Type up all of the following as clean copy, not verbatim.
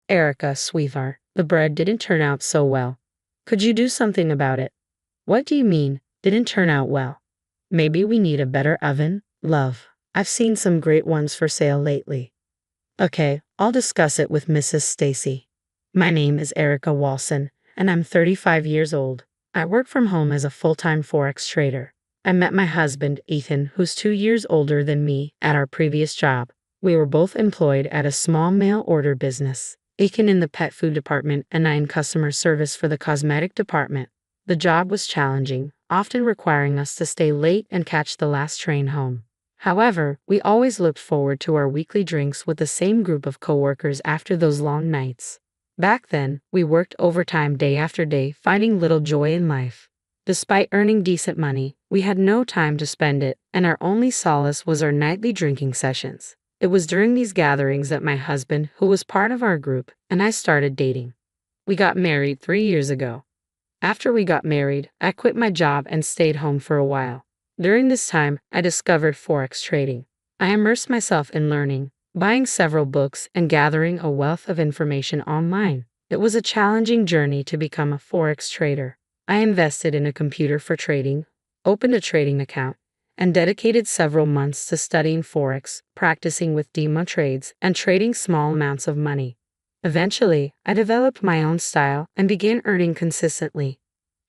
Erica, sweetheart, the bread didn't turn out so well. Could you do something about it? What do you mean, didn't turn out well? Maybe we need a better oven, love. I've seen some great ones for sale lately. Okay, I'll discuss it with Mrs. Stacy. My name is Erica Walson, and I'm 35 years old. I work from home as a full-time Forex trader. I met my husband, Ethan, who's 2 years older than me, at our previous job. We were both employed at a small mail order business. Ethan in the pet food department and I in customer service for the cosmetic department. The job was challenging, often requiring us to stay late and catch the last train home. However, we always looked forward to our weekly drinks with the same group of coworkers after those long nights. Back then, we worked overtime day after day, finding little joy in life. Despite earning decent money, we had no time to spend it, and our only solace was our nightly drinking sessions. It was during these gatherings that my husband, who was part of our group, and I started dating. We got married 3 years ago. After we got married, I quit my job and stayed home for a while. During this time, I discovered Forex trading. I immersed myself in learning, buying several books, and gathering a wealth of information online. It was a challenging journey to become a Forex trader. I invested in a computer for trading, opened a trading account, and dedicated several months to studying Forex, practicing with demo trades, and trading small amounts of money. Eventually, I developed my own style and began earning consistently.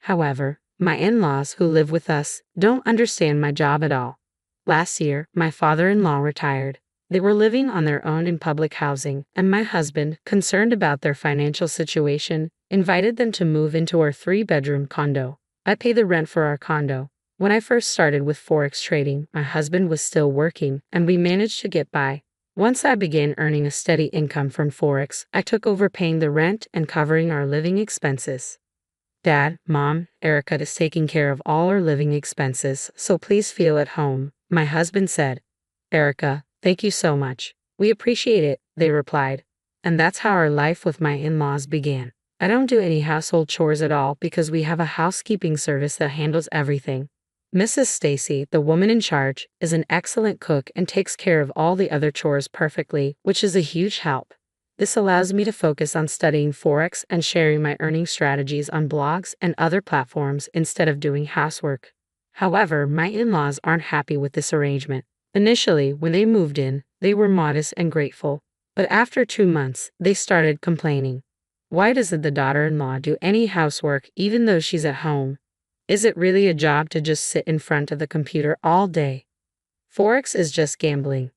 However, my in-laws who live with us don't understand my job at all. Last year, my father-in-law retired. They were living on their own in public housing, and my husband, concerned about their financial situation, invited them to move into our 3-bedroom condo. I pay the rent for our condo. When I first started with Forex trading, my husband was still working, and we managed to get by. Once I began earning a steady income from Forex, I took over paying the rent and covering our living expenses. Dad, Mom, Erica is taking care of all our living expenses, so please feel at home, my husband said. Erica, thank you so much. We appreciate it, they replied. And that's how our life with my in-laws began. I don't do any household chores at all because we have a housekeeping service that handles everything. Mrs. Stacy, the woman in charge, is an excellent cook and takes care of all the other chores perfectly, which is a huge help. This allows me to focus on studying Forex and sharing my earning strategies on blogs and other platforms instead of doing housework. However, my in-laws aren't happy with this arrangement. Initially, when they moved in, they were modest and grateful. But after 2 months, they started complaining. Why doesn't the daughter-in-law do any housework even though she's at home? Is it really a job to just sit in front of the computer all day? Forex is just gambling.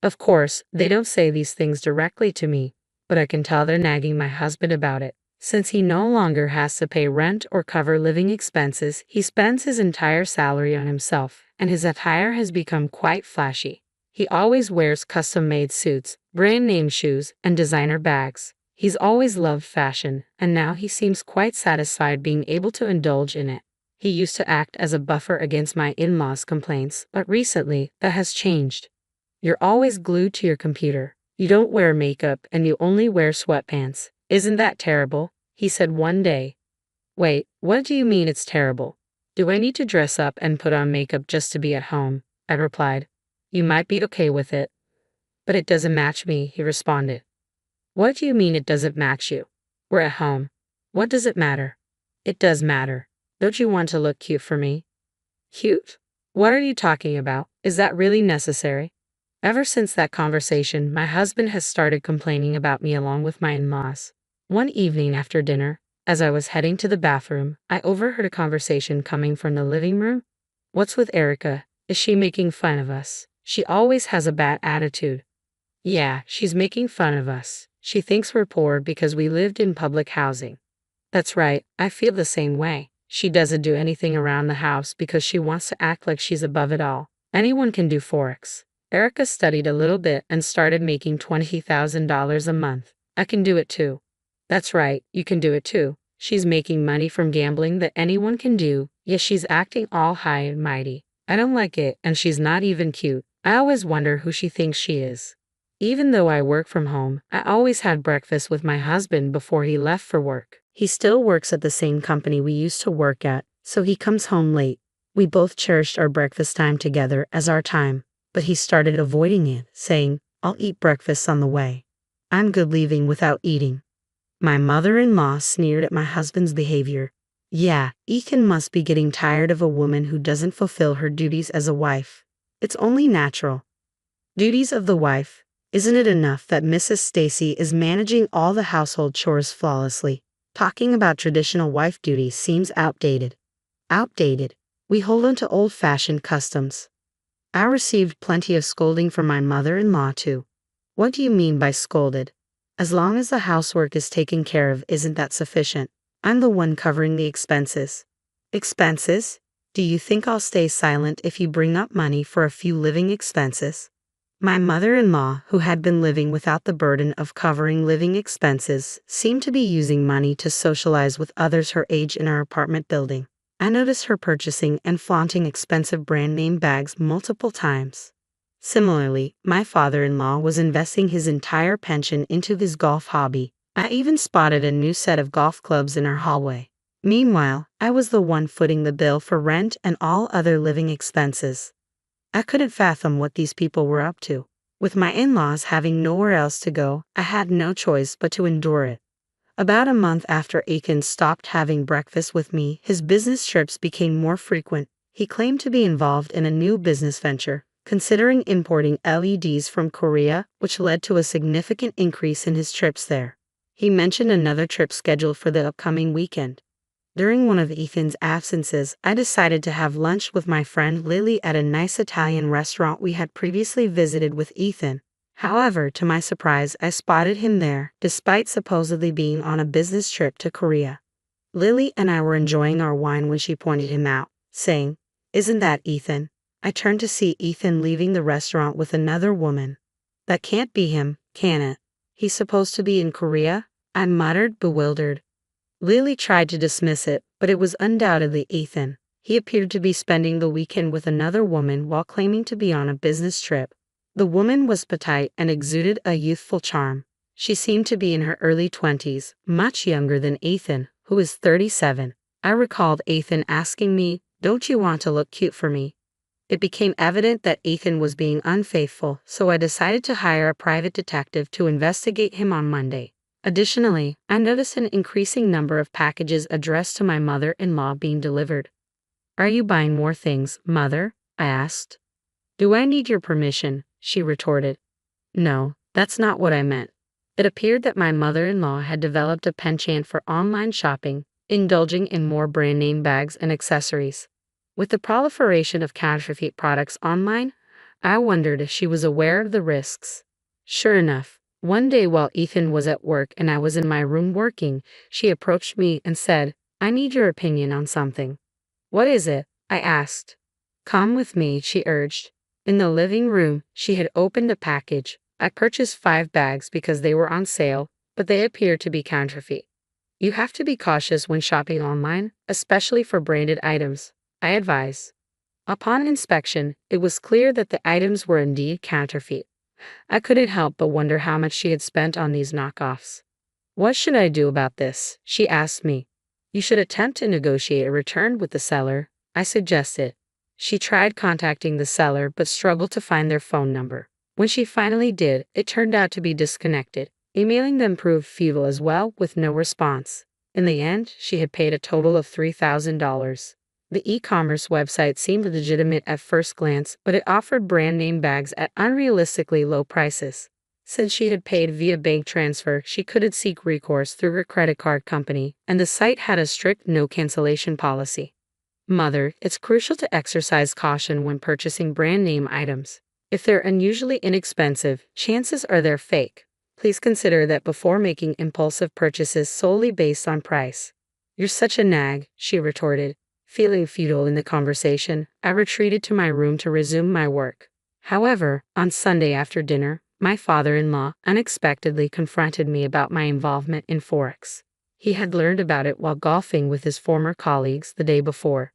Of course, they don't say these things directly to me, but I can tell they're nagging my husband about it. Since he no longer has to pay rent or cover living expenses, he spends his entire salary on himself, and his attire has become quite flashy. He always wears custom-made suits, brand-name shoes, and designer bags. He's always loved fashion, and now he seems quite satisfied being able to indulge in it. He used to act as a buffer against my in-laws' complaints, but recently, that has changed. You're always glued to your computer. You don't wear makeup and you only wear sweatpants. Isn't that terrible? He said one day. Wait, what do you mean it's terrible? Do I need to dress up and put on makeup just to be at home? I replied. You might be okay with it. But it doesn't match me, he responded. What do you mean it doesn't match you? We're at home. What does it matter? It does matter. Don't you want to look cute for me? Cute? What are you talking about? Is that really necessary? Ever since that conversation, my husband has started complaining about me along with my in-laws. One evening after dinner, as I was heading to the bathroom, I overheard a conversation coming from the living room. What's with Erica? Is she making fun of us? She always has a bad attitude. Yeah, she's making fun of us. She thinks we're poor because we lived in public housing. That's right, I feel the same way. She doesn't do anything around the house because she wants to act like she's above it all. Anyone can do Forex. Erica studied a little bit and started making $20,000 a month. I can do it too. That's right, you can do it too. She's making money from gambling that anyone can do, yet she's acting all high and mighty. I don't like it, and she's not even cute. I always wonder who she thinks she is. Even though I work from home, I always had breakfast with my husband before he left for work. He still works at the same company we used to work at, so he comes home late. We both cherished our breakfast time together as our time, but he started avoiding it, saying, I'll eat breakfast on the way. I'm good leaving without eating. My mother-in-law sneered at my husband's behavior. Yeah, Ethan must be getting tired of a woman who doesn't fulfill her duties as a wife. It's only natural. Duties of the wife. Isn't it enough that Mrs. Stacy is managing all the household chores flawlessly? Talking about traditional wife duties seems outdated. Outdated. We hold on to old-fashioned customs. I received plenty of scolding from my mother-in-law too. What do you mean by scolded? As long as the housework is taken care of, isn't that sufficient? I'm the one covering the expenses. Expenses? Do you think I'll stay silent if you bring up money for a few living expenses? My mother-in-law, who had been living without the burden of covering living expenses, seemed to be using money to socialize with others her age in our apartment building. I noticed her purchasing and flaunting expensive brand name bags multiple times. Similarly, my father-in-law was investing his entire pension into his golf hobby. I even spotted a new set of golf clubs in our hallway. Meanwhile, I was the one footing the bill for rent and all other living expenses. I couldn't fathom what these people were up to. With my in-laws having nowhere else to go, I had no choice but to endure it. About a month after Aiken stopped having breakfast with me, his business trips became more frequent. He claimed to be involved in a new business venture, considering importing LEDs from Korea, which led to a significant increase in his trips there. He mentioned another trip scheduled for the upcoming weekend. During one of Ethan's absences, I decided to have lunch with my friend Lily at a nice Italian restaurant we had previously visited with Ethan. However, to my surprise, I spotted him there, despite supposedly being on a business trip to Korea. Lily and I were enjoying our wine when she pointed him out, saying, "Isn't that Ethan?" I turned to see Ethan leaving the restaurant with another woman. "That can't be him, can it? He's supposed to be in Korea?" I muttered, bewildered. Lily tried to dismiss it, but it was undoubtedly Ethan. He appeared to be spending the weekend with another woman while claiming to be on a business trip. The woman was petite and exuded a youthful charm. She seemed to be in her early 20s, much younger than Ethan, who is 37. I recalled Ethan asking me, "Don't you want to look cute for me?" It became evident that Ethan was being unfaithful, so I decided to hire a private detective to investigate him on Monday. Additionally, I noticed an increasing number of packages addressed to my mother-in-law being delivered. "Are you buying more things, Mother?" I asked. "Do I need your permission?" she retorted. "No, that's not what I meant." It appeared that my mother-in-law had developed a penchant for online shopping, indulging in more brand name bags and accessories. With the proliferation of counterfeit products online, I wondered if she was aware of the risks. Sure enough, one day while Ethan was at work and I was in my room working, she approached me and said, "I need your opinion on something." "What is it?" I asked. "Come with me," she urged. In the living room, she had opened a package. I purchased 5 bags because they were on sale, but they appeared to be counterfeit. "You have to be cautious when shopping online, especially for branded items," I advised. Upon inspection, it was clear that the items were indeed counterfeit. I couldn't help but wonder how much she had spent on these knockoffs. "What should I do about this?" she asked me. "You should attempt to negotiate a return with the seller," I suggested. She tried contacting the seller but struggled to find their phone number. When she finally did, it turned out to be disconnected. Emailing them proved futile as well, with no response. In the end, she had paid a total of $3,000. The e-commerce website seemed legitimate at first glance, but it offered brand name bags at unrealistically low prices. Since she had paid via bank transfer, she couldn't seek recourse through her credit card company, and the site had a strict no cancellation policy. Mother, it's crucial to exercise caution when purchasing brand name items. If they're unusually inexpensive, chances are they're fake. Please consider that before making impulsive purchases solely based on price. "You're such a nag," she retorted. Feeling futile in the conversation, I retreated to my room to resume my work. However, on Sunday after dinner, my father-in-law unexpectedly confronted me about my involvement in Forex. He had learned about it while golfing with his former colleagues the day before.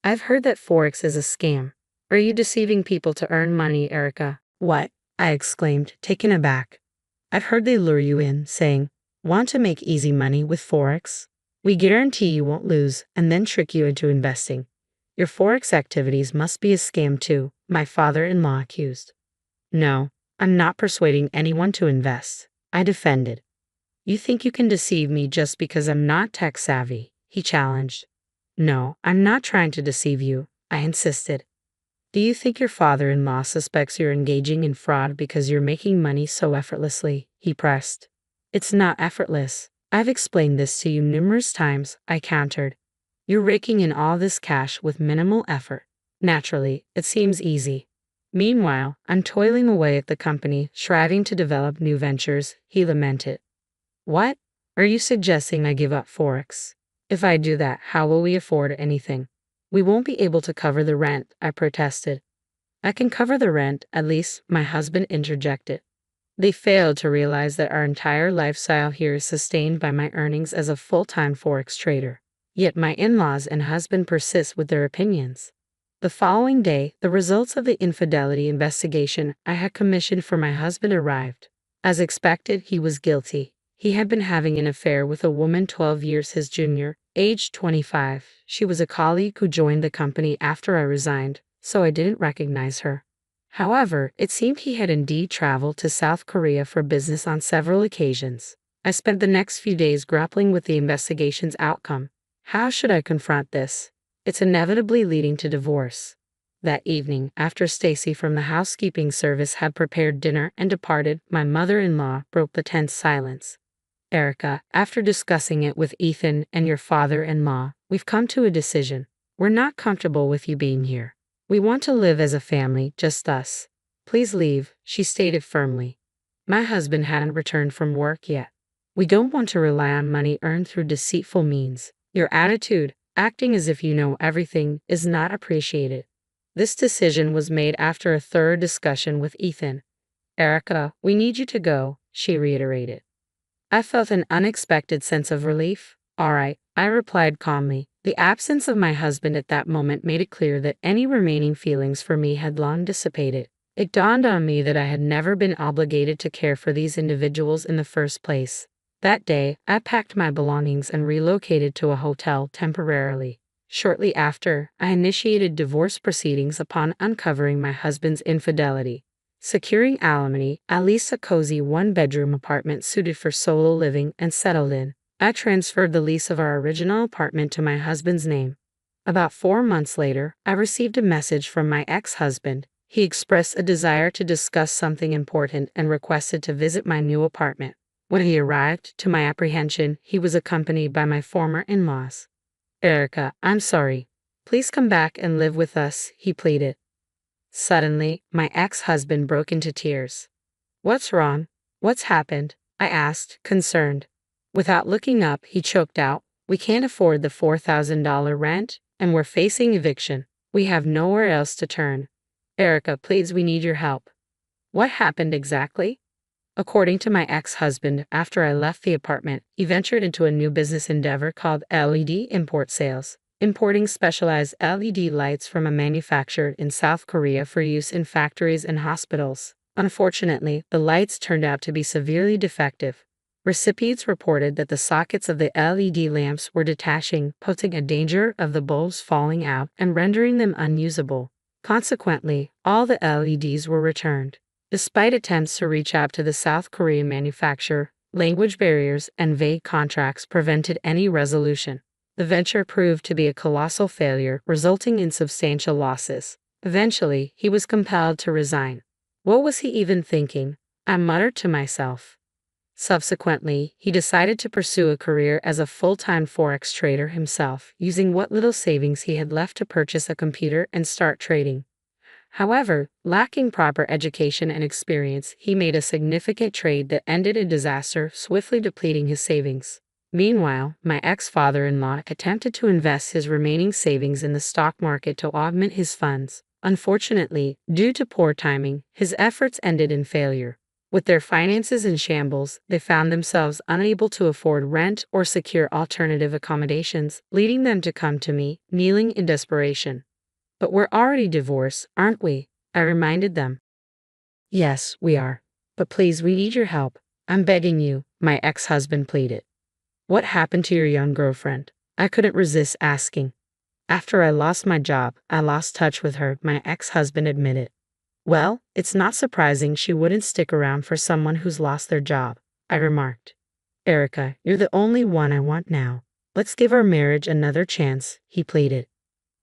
"I've heard that Forex is a scam. Are you deceiving people to earn money, Erica?" "What?" I exclaimed, taken aback. "I've heard they lure you in, saying, 'Want to make easy money with Forex? We guarantee you won't lose, and then trick you into investing.' Your Forex activities must be a scam too," my father-in-law accused. "No, I'm not persuading anyone to invest. I defended. You think you can deceive me just because I'm not tech savvy? He challenged. No, I'm not trying to deceive you, I insisted. Do you think your father-in-law suspects you're engaging in fraud because you're making money so effortlessly? He pressed. It's not effortless. I've explained this to you numerous times, I countered. You're raking in all this cash with minimal effort. Naturally, it seems easy. Meanwhile, I'm toiling away at the company, striving to develop new ventures, he lamented. What? Are you suggesting I give up Forex? If I do that, how will we afford anything? We won't be able to cover the rent, I protested. I can cover the rent, at least, my husband interjected. They failed to realize that our entire lifestyle here is sustained by my earnings as a full-time Forex trader. Yet my in-laws and husband persist with their opinions. The following day, the results of the infidelity investigation I had commissioned for my husband arrived. As expected, he was guilty. He had been having an affair with a woman 12 years his junior, aged 25. She was a colleague who joined the company after I resigned, so I didn't recognize her. However, it seemed he had indeed traveled to South Korea for business on several occasions. I spent the next few days grappling with the investigation's outcome. How should I confront this? It's inevitably leading to divorce. That evening, after Stacy from the housekeeping service had prepared dinner and departed, my mother-in-law broke the tense silence. Erica, after discussing it with Ethan and your father-in-law, we've come to a decision. We're not comfortable with you being here. We want to live as a family, just us. Please leave, she stated firmly. My husband hadn't returned from work yet. We don't want to rely on money earned through deceitful means. Your attitude, acting as if you know everything, is not appreciated. This decision was made after a thorough discussion with Ethan. Erica, we need you to go, she reiterated. I felt an unexpected sense of relief. All right, I replied calmly. The absence of my husband at that moment made it clear that any remaining feelings for me had long dissipated. It dawned on me that I had never been obligated to care for these individuals in the first place. That day, I packed my belongings and relocated to a hotel temporarily. Shortly after, I initiated divorce proceedings upon uncovering my husband's infidelity. Securing alimony, I leased a cozy one-bedroom apartment suited for solo living and settled in. I transferred the lease of our original apartment to my husband's name. About 4 months later, I received a message from my ex-husband. He expressed a desire to discuss something important and requested to visit my new apartment. When he arrived, to my apprehension, he was accompanied by my former in-laws. Erica, I'm sorry. Please come back and live with us, he pleaded. Suddenly, my ex-husband broke into tears. What's wrong? What's happened? I asked, concerned. Without looking up, he choked out, we can't afford the $4,000 rent, and we're facing eviction. We have nowhere else to turn. Erica, please, we need your help. What happened exactly? According to my ex-husband, after I left the apartment, he ventured into a new business endeavor called LED import sales, importing specialized LED lights from a manufacturer in South Korea for use in factories and hospitals. Unfortunately, the lights turned out to be severely defective. Recipients reported that the sockets of the LED lamps were detaching, posing a danger of the bulbs falling out and rendering them unusable. Consequently, all the LEDs were returned. Despite attempts to reach out to the South Korean manufacturer, language barriers and vague contracts prevented any resolution. The venture proved to be a colossal failure, resulting in substantial losses. Eventually, he was compelled to resign. What was he even thinking? I muttered to myself. Subsequently, he decided to pursue a career as a full-time Forex trader himself, using what little savings he had left to purchase a computer and start trading. However, lacking proper education and experience, he made a significant trade that ended in disaster, swiftly depleting his savings. Meanwhile, my ex-father-in-law attempted to invest his remaining savings in the stock market to augment his funds. Unfortunately, due to poor timing, his efforts ended in failure. With their finances in shambles, they found themselves unable to afford rent or secure alternative accommodations, leading them to come to me, kneeling in desperation. But we're already divorced, aren't we? I reminded them. Yes, we are. But please, we need your help. I'm begging you, my ex-husband pleaded. What happened to your young girlfriend? I couldn't resist asking. After I lost my job, I lost touch with her, my ex-husband admitted. Well, it's not surprising she wouldn't stick around for someone who's lost their job. I remarked. Erica, you're the only one I want now. Let's give our marriage another chance, he pleaded.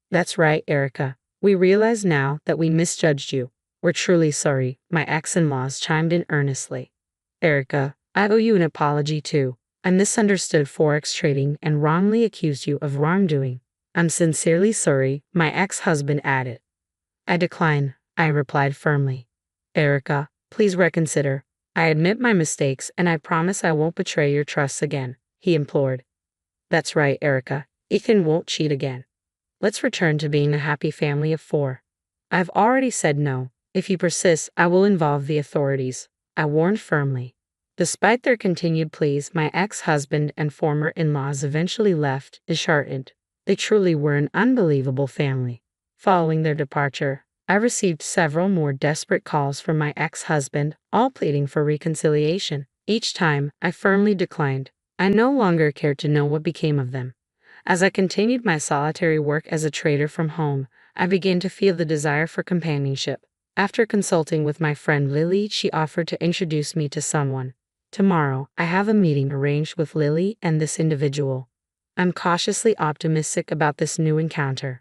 That's right, Erica. We realize now that we misjudged you. We're truly sorry, my ex-in-laws chimed in earnestly. Erica, I owe you an apology too. I misunderstood Forex trading and wrongly accused you of wrongdoing. I'm sincerely sorry, my ex-husband added. I decline, I replied firmly. Erica, please reconsider. I admit my mistakes and I promise I won't betray your trust again, he implored. That's right, Erica. Ethan won't cheat again. Let's return to being a happy family of 4. I've already said no. If you persist, I will involve the authorities, I warned firmly. Despite their continued pleas, my ex-husband and former in-laws eventually left, disheartened. They truly were an unbelievable family. Following their departure, I received several more desperate calls from my ex-husband, all pleading for reconciliation. Each time, I firmly declined. I no longer cared to know what became of them. As I continued my solitary work as a trader from home, I began to feel the desire for companionship. After consulting with my friend Lily, she offered to introduce me to someone. Tomorrow, I have a meeting arranged with Lily and this individual. I'm cautiously optimistic about this new encounter.